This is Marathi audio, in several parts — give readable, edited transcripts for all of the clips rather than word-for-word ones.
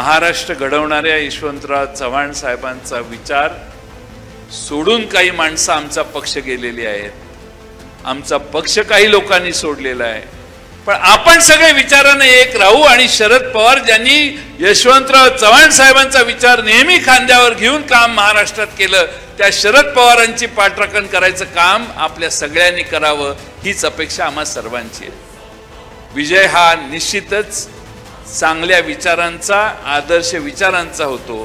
महाराष्ट्र घडवणाऱ्या यशवंतराव चव्हाण साहेबांचा विचार सोडून काही माणसं आमचा पक्ष गेलेली आहेत, आमचा पक्ष काही लोकांनी सोडलेला आहे, पण आपण सगळे विचाराने एक राहू आणि शरद पवार ज्यांनी यशवंतराव चव्हाण साहेबांचा विचार नेहमी खांद्यावर घेऊन काम महाराष्ट्रात केलं, त्या शरद पवारांची पाठराखण करायचं काम आपल्या सगळ्यांनी करावं हीच अपेक्षा आम्हा सर्वांची आहे. विजय हा निश्चितच चांगल्या विचारांचा, आदर्श विचारांचा होतो.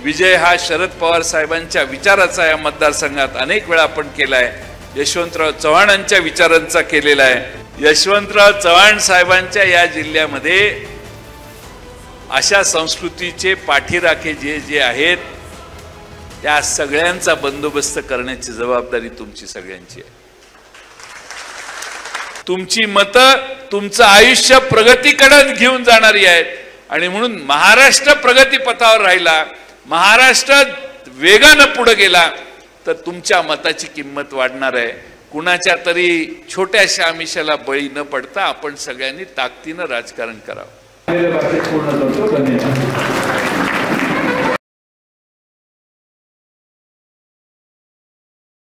विजय हा शरद पवार साहेबांच्या विचाराचा या मतदारसंघात अनेक वेळा आपण केलाय, यशवंतराव चव्हाणांच्या विचारांचा केलेला आहे. यशवंतराव चव्हाण साहेबांच्या या जिल्ह्यामध्ये अशा संस्कृतीचे पाठीराखे जे जे आहेत त्या सगळ्यांचा बंदोबस्त करण्याची जबाबदारी तुमची सगळ्यांची आहे. तुमची मतं तुमचं आयुष्य प्रगतीकडे घेऊन जाणारी आहेत आणि म्हणून महाराष्ट्र प्रगती पथावर राहिला, महाराष्ट्र वेगानं पुढे गेला तर तुमच्या मताची किंमत वाढणार आहे. कुणाच्या तरी छोट्याशा आमिषाला बळी न पडता आपण सगळ्यांनी ताकदीनं राजकारण करावं.